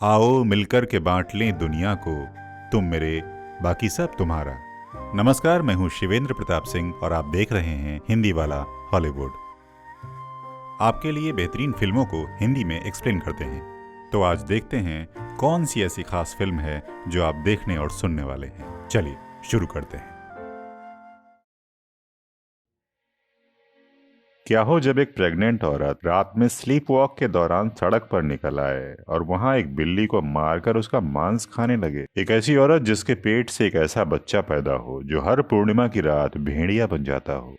आओ मिलकर के बांट लें दुनिया को, तुम मेरे बाकी सब तुम्हारा। नमस्कार, मैं हूं शिवेंद्र प्रताप सिंह और आप देख रहे हैं हिंदी वाला हॉलीवुड। आपके लिए बेहतरीन फिल्मों को हिंदी में एक्सप्लेन करते हैं। तो आज देखते हैं कौन सी ऐसी खास फिल्म है जो आप देखने और सुनने वाले हैं। चलिए शुरू करते हैं। क्या हो जब एक प्रेग्नेंट औरत रात में स्लीप वॉक के दौरान सड़क पर निकल आए और वहां एक बिल्ली को मारकर उसका मांस खाने लगे। एक ऐसी औरत जिसके पेट से एक ऐसा बच्चा पैदा हो जो हर पूर्णिमा की रात भेड़िया बन जाता हो।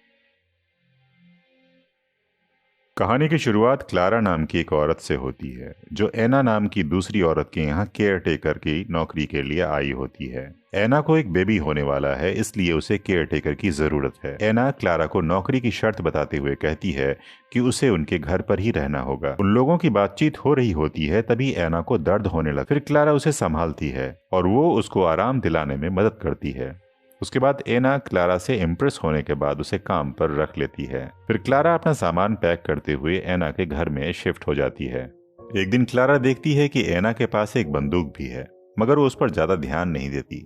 कहानी की शुरुआत क्लारा नाम की एक औरत से होती है जो एना नाम की दूसरी औरत के यहाँ केयर टेकर की नौकरी के लिए आई होती है। एना को एक बेबी होने वाला है, इसलिए उसे केयर टेकर की जरूरत है। एना क्लारा को नौकरी की शर्त बताते हुए कहती है कि उसे उनके घर पर ही रहना होगा। उन लोगों की बातचीत हो रही होती है, तभी एना को दर्द होने लगा। फिर क्लारा उसे संभालती है और वो उसको आराम दिलाने में मदद करती है। उसके बाद एना क्लारा से इम्प्रेस होने के बाद उसे काम पर रख लेती है। फिर क्लारा अपना सामान पैक करते हुए एना के घर में शिफ्ट हो जाती है। एक दिन क्लारा देखती है कि एना के पास एक बंदूक भी है, मगर वो उस पर ज्यादा ध्यान नहीं देती।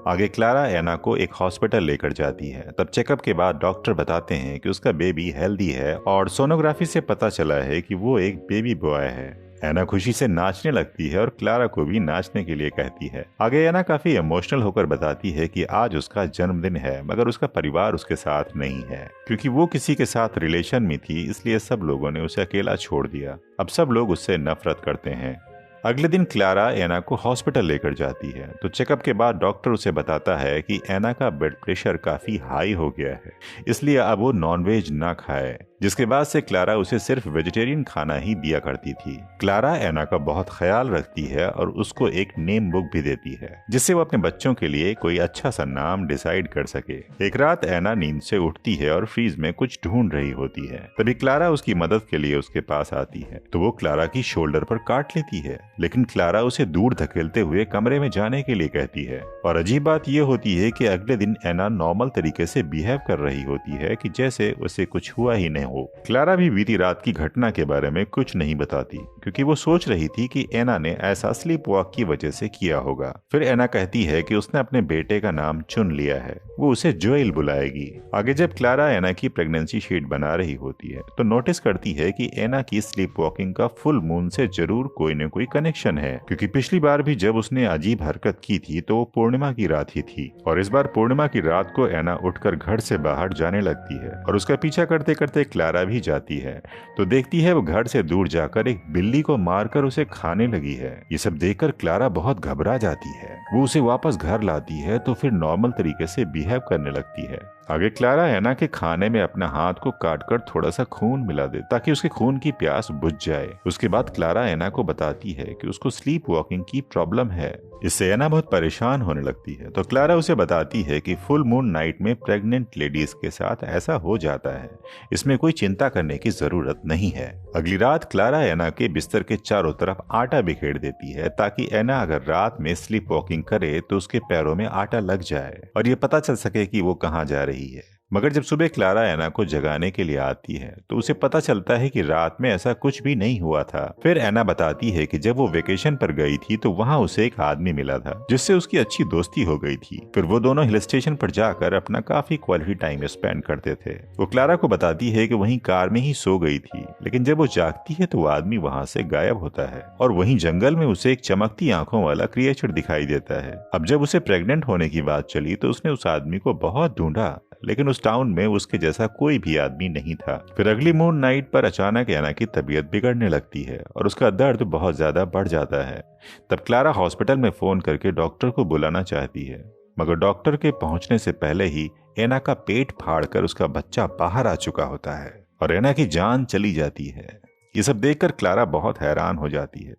आगे क्लारा एना को एक हॉस्पिटल लेकर जाती है। तब चेकअप के बाद डॉक्टर बताते हैं कि उसका बेबी हेल्दी है और सोनोग्राफी से पता चला है कि वो एक बेबी बॉय है। एना खुशी से नाचने लगती है और क्लारा को भी नाचने के लिए कहती है। आगे एना काफी इमोशनल होकर बताती है कि आज उसका जन्मदिन है, मगर उसका परिवार उसके साथ नहीं है क्योंकि वो किसी के साथ रिलेशन में थी, इसलिए सब लोगों ने उसे अकेला छोड़ दिया। अब सब लोग उससे नफरत करते हैं। अगले दिन क्लारा एना को हॉस्पिटल लेकर जाती है तो चेकअप के बाद डॉक्टर उसे बताता है कि एना का ब्लड प्रेशर काफी हाई हो गया है, इसलिए अब वो नॉनवेज ना खाए। जिसके बाद से क्लारा उसे सिर्फ वेजिटेरियन खाना ही दिया करती थी। क्लारा एना का बहुत ख्याल रखती है और उसको एक नेम बुक भी देती है जिससे वो अपने बच्चों के लिए कोई अच्छा सा नाम डिसाइड कर सके। एक रात एना नींद से उठती है और फ्रीज में कुछ ढूंढ रही होती है। तभी क्लारा उसकी मदद के लिए उसके पास आती है तो वो क्लारा की शोल्डर पर काट लेती है, लेकिन क्लारा उसे दूर धकेलते हुए कमरे में जाने के लिए कहती है। और अजीब बात यह होती है कि अगले दिन एना नॉर्मल तरीके से बिहेव कर रही होती है कि जैसे उसे कुछ हुआ ही नहीं हो। क्लारा भी बीती रात की घटना के बारे में कुछ नहीं बताती क्योंकि वो सोच रही थी कि एना ने ऐसा स्लीप वॉक की वजह से किया होगा। फिर एना कहती है कि उसने अपने बेटे का नाम चुन लिया है, वो उसे जोएल बुलाएगी। आगे जब क्लारा एना की प्रेगनेंसी शीट बना रही होती है तो नोटिस करती है कि एना की स्लीप वॉकिंग का फुल मून से जरूर कोई न कोई कनेक्शन है, क्योंकि पिछली बार भी जब उसने अजीब हरकत की थी तो वो पूर्णिमा की रात ही थी और इस बार पूर्णिमा की रात को एना उठकर घर से बाहर जाने लगती है और उसका पीछा करते करते क्लारा भी जाती है तो देखती है वो घर से दूर जाकर एक बिल्ली को मारकर उसे खाने लगी है। ये सब देखकर क्लारा बहुत घबरा जाती है। वो उसे वापस घर लाती है तो फिर नॉर्मल तरीके से बिहेव करने लगती है। आगे क्लारा एना के खाने में अपना हाथ को काटकर थोड़ा सा खून मिला दे ताकि उसके खून की प्यास बुझ जाए। उसके बाद क्लारा एना को बताती है कि उसको स्लीप वॉकिंग की प्रॉब्लम है। इससे एना बहुत परेशान होने लगती है तो क्लारा उसे बताती है कि फुल मून नाइट में प्रेग्नेंट लेडीज के साथ ऐसा हो जाता है, इसमें कोई चिंता करने की जरूरत नहीं है। अगली रात क्लारा एना के बिस्तर के चारों तरफ आटा बिखेर देती है ताकि एना अगर रात में स्लीप वॉकिंग करे तो उसके पैरों में आटा लग जाए और ये पता चल सके कि वो कहाँ जा रही है। मगर जब सुबह क्लारा एना को जगाने के लिए आती है तो उसे पता चलता है कि रात में ऐसा कुछ भी नहीं हुआ था। फिर एना बताती है कि जब वो वेकेशन पर गई थी तो वहाँ उसे एक आदमी मिला था जिससे उसकी अच्छी दोस्ती हो गई थी। फिर वो दोनों हिल स्टेशन पर जाकर अपना काफी क्वालिटी टाइम स्पेंड करते थे। वो क्लारा को बताती है कि वहीं कार में ही सो गई थी, लेकिन जब वो जागती है तो वो आदमी वहाँ से गायब होता है और वहीं जंगल में उसे एक चमकती आंखों वाला क्रिएचर दिखाई देता है। अब जब उसे प्रेग्नेंट होने की बात चली तो उसने उस आदमी को बहुत ढूंढा, लेकिन उस टाउन में उसके जैसा कोई भी आदमी नहीं था। फिर अगली मून नाइट पर अचानक एना की तबीयत बिगड़ने लगती है और उसका दर्द बहुत ज्यादा बढ़ जाता है। तब क्लारा हॉस्पिटल में फोन करके डॉक्टर को बुलाना चाहती है, मगर डॉक्टर के पहुंचने से पहले ही एना का पेट फाड़कर उसका बच्चा बाहर आ चुका होता है और एना की जान चली जाती है। ये सब देखकर क्लारा बहुत हैरान हो जाती है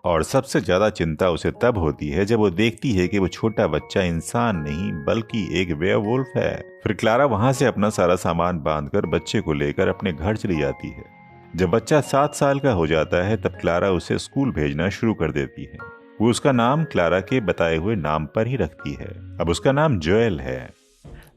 और सबसे ज्यादा चिंता उसे तब होती है जब वो देखती है कि वो छोटा बच्चा इंसान नहीं बल्कि एक वेयरवुल्फ है। फिर क्लारा वहां से अपना सारा सामान बांधकर बच्चे को लेकर अपने घर चली जाती है। जब बच्चा 7 साल का हो जाता है तब क्लारा उसे स्कूल भेजना शुरू कर देती है। वो उसका नाम क्लारा के बताए हुए नाम पर ही रखती है। अब उसका नाम जोएल है।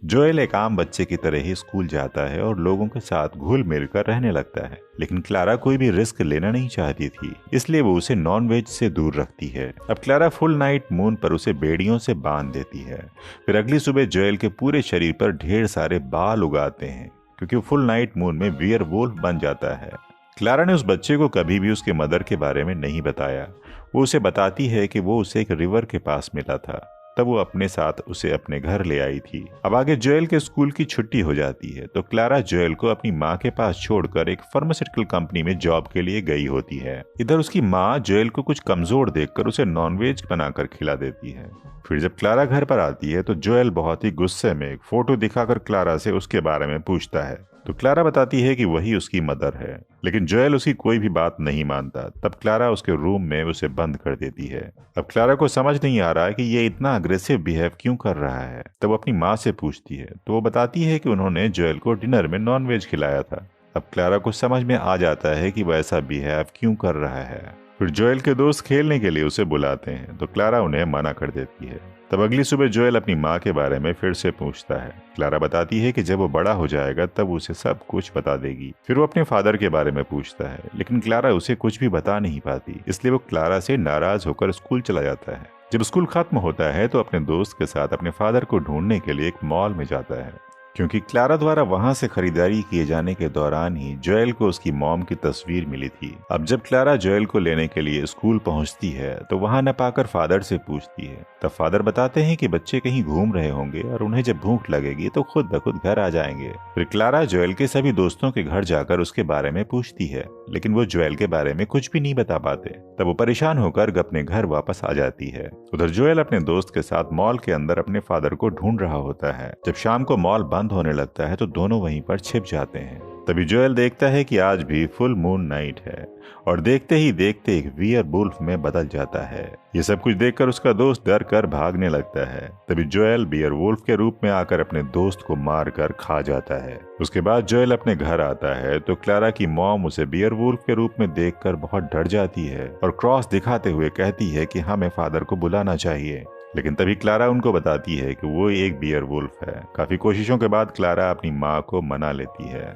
जोएल एक आम बच्चे की तरह ही स्कूल जाता है और लोगों के साथ घुल मिल कर रहने लगता है, लेकिन क्लारा कोई भी रिस्क लेना नहीं चाहती थी, इसलिए वो उसे नॉनवेज से दूर रखती है। अब क्लारा फुल नाइट मून पर उसे बेड़ियों से बांध देती है। फिर अगली सुबह जोएल के पूरे शरीर पर ढेर सारे बाल उगाते हैं, क्योंकि वो फुल नाइट मून में वियर वुल्फ बन जाता है। क्लारा ने उस बच्चे को कभी भी उसके मदर के बारे में नहीं बताया। वो उसे बताती है कि वो उसे एक रिवर के पास मिला था, तब वो अपने साथ उसे अपने घर ले आई थी। अब आगे जोएल के स्कूल की छुट्टी हो जाती है, तो क्लारा जोएल को अपनी माँ के पास छोड़कर एक फार्मास्यूटिकल कंपनी में जॉब के लिए गई होती है। इधर उसकी माँ जोएल को कुछ कमजोर देखकर उसे नॉनवेज बनाकर खिला देती है। फिर जब क्लारा घर पर आती है तो जोएल बहुत ही गुस्से में एक फोटो दिखाकर क्लारा से उसके बारे में पूछता है, तो क्लारा बताती है कि वही उसकी मदर है, लेकिन जोएल उसकी कोई भी बात नहीं मानता। तब क्लारा उसके रूम में उसे बंद कर देती है। अब क्लारा को समझ नहीं आ रहा है कि ये इतना अग्रेसिव बिहेव क्यों कर रहा है। तब वो अपनी माँ से पूछती है, तो वो बताती है कि उन्होंने जोएल को डिनर में नॉनवेज खिलाया था। अब क्लारा को समझ में आ जाता है कि वह ऐसा बिहेव क्यों कर रहा है। फिर जोएल के दोस्त खेलने के लिए उसे बुलाते हैं, तो क्लारा उन्हें मना कर देती है। तब अगली सुबह जोएल अपनी माँ के बारे में फिर से पूछता है। क्लारा बताती है कि जब वो बड़ा हो जाएगा तब उसे सब कुछ बता देगी। फिर वो अपने फादर के बारे में पूछता है, लेकिन क्लारा उसे कुछ भी बता नहीं पाती, इसलिए वो क्लारा से नाराज होकर स्कूल चला जाता है। जब स्कूल खत्म होता है तो अपने दोस्त के साथ अपने फादर को ढूंढने के लिए एक मॉल में जाता है, क्योंकि क्लारा द्वारा वहां से खरीदारी किए जाने के दौरान ही जोएल को उसकी मॉम की तस्वीर मिली थी। अब जब क्लारा जोएल को लेने के लिए स्कूल पहुंचती है तो वहां न पाकर फादर से पूछती है। तब फादर बताते हैं कि बच्चे कहीं घूम रहे होंगे और उन्हें जब भूख लगेगी तो खुद ब खुद घर आ जाएंगे। फिर क्लारा जोएल के सभी दोस्तों के घर जाकर उसके बारे में पूछती है, लेकिन वो जोएल के बारे में कुछ भी नहीं बता पाते। तब वो परेशान होकर अपने घर वापस आ जाती है। उधर जोएल अपने दोस्त के साथ मॉल के अंदर अपने फादर को ढूंढ रहा होता है। जब शाम को मॉल बंद होने लगता है तो दोनों वहीं पर छिप जाते हैं। तभी जोएल देखता है कि आज भी फुल मून नाइट है और देखते ही देखते एक वियर वुल्फ में बदल जाता है। ये सब कुछ देखकर उसका दोस्त डर कर भागने लगता है। तभी जोएल वियर वुल्फ के रूप में आकर अपने दोस्त को मार कर खा जाता है। उसके बाद जोएल अपने घर आता है तो क्लारा की मॉम उसे वियर वुल्फ के रूप में देखकर बहुत डर जाती है और क्रॉस दिखाते हुए कहती है कि हमें फादर को बुलाना चाहिए। लेकिन तभी क्लारा उनको बताती है कि वो एक बियर वुल्फ है। काफी कोशिशों के बाद क्लारा अपनी माँ को मना लेती है,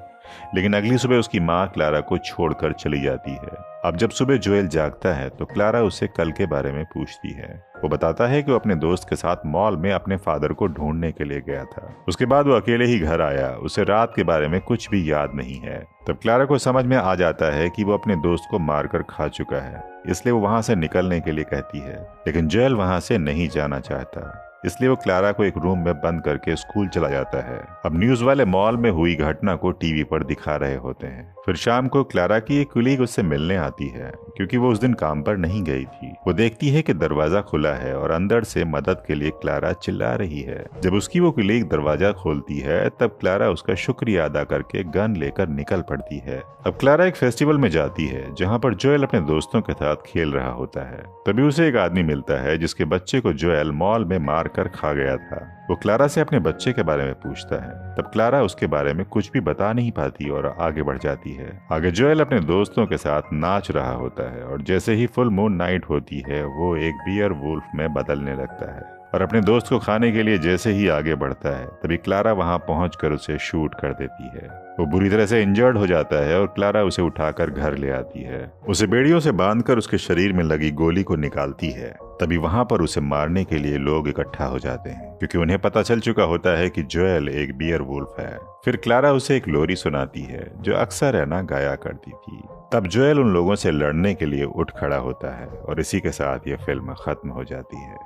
लेकिन अगली सुबह उसकी माँ क्लारा को छोड़कर चली जाती है। अब जब सुबह जोएल जागता है तो क्लारा उससे कल के बारे में पूछती है। वो बताता है कि वो अपने दोस्त के साथ मॉल में अपने फादर को ढूंढने के लिए गया था। उसके बाद वो अकेले ही घर आया, उसे रात के बारे में कुछ भी याद नहीं है। तब क्लारा को समझ में आ जाता है कि वो अपने दोस्त को मारकर खा चुका है, इसलिए वो वहां से निकलने के लिए कहती है, लेकिन जोएल वहां से नहीं जाना चाहता, इसलिए वो क्लारा को एक रूम में बंद करके स्कूल चला जाता है। अब न्यूज वाले मॉल में हुई घटना को टीवी पर दिखा रहे होते हैं। फिर शाम को क्लारा की एक कुलीग उससे मिलने आती है, क्योंकि वो उस दिन काम पर नहीं गई थी। वो देखती है कि दरवाजा खुला है और अंदर से मदद के लिए क्लारा चिल्ला रही है। जब उसकी वो कुलीग दरवाजा खोलती है तब क्लारा उसका शुक्रिया अदा करके गन लेकर निकल पड़ती है। अब क्लारा एक फेस्टिवल में जाती है जहाँ पर जोएल अपने दोस्तों के साथ खेल रहा होता है। तभी उसे एक आदमी मिलता है जिसके बच्चे को जोएल मॉल में मार कर खा गया था। वो क्लारा से अपने बच्चे के बारे में पूछता है। तब क्लारा उसके बारे में कुछ भी बता नहीं पाती और आगे बढ़ जाती है। आगे जोएल अपने दोस्तों के साथ नाच रहा होता है और जैसे ही फुल मून नाइट होती है वो एक बियर वुल्फ में बदलने लगता है और अपने दोस्त को खाने के लिए जैसे ही आगे बढ़ता है तभी क्लारा वहां पहुंचकर उसे शूट कर देती है। वो बुरी तरह से इंजर्ड हो जाता है और क्लारा उसे उठाकर घर ले आती है। उसे बेड़ियों से बांधकर उसके शरीर में लगी गोली को निकालती है। तभी वहां पर उसे मारने के लिए लोग इकट्ठा हो जाते हैं, क्योंकि उन्हें पता चल चुका होता है कि जोएल एक बियर वुल्फ है। फिर क्लारा उसे एक लोरी सुनाती है जो अक्सर ऐना गाया करती थी। तब जोएल उन लोगों से लड़ने के लिए उठ खड़ा होता है और इसी के साथ ये फिल्म खत्म हो जाती है।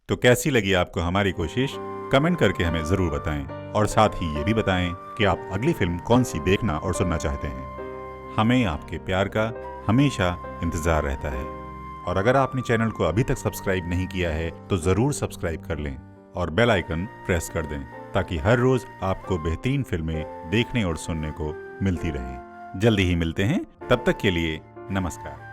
तो कैसी लगी आपको हमारी कोशिश? कमेंट करके हमें जरूर बताएं और साथ ही ये भी बताएं कि आप अगली फिल्म कौन सी देखना और सुनना चाहते हैं। हमें आपके प्यार का हमेशा इंतजार रहता है और अगर आपने चैनल को अभी तक सब्सक्राइब नहीं किया है तो जरूर सब्सक्राइब कर लें और बेल आइकन प्रेस कर दें ताकि हर रोज आपको बेहतरीन फिल्में देखने और सुनने को मिलती रहें। जल्दी ही मिलते हैं, तब तक के लिए नमस्कार।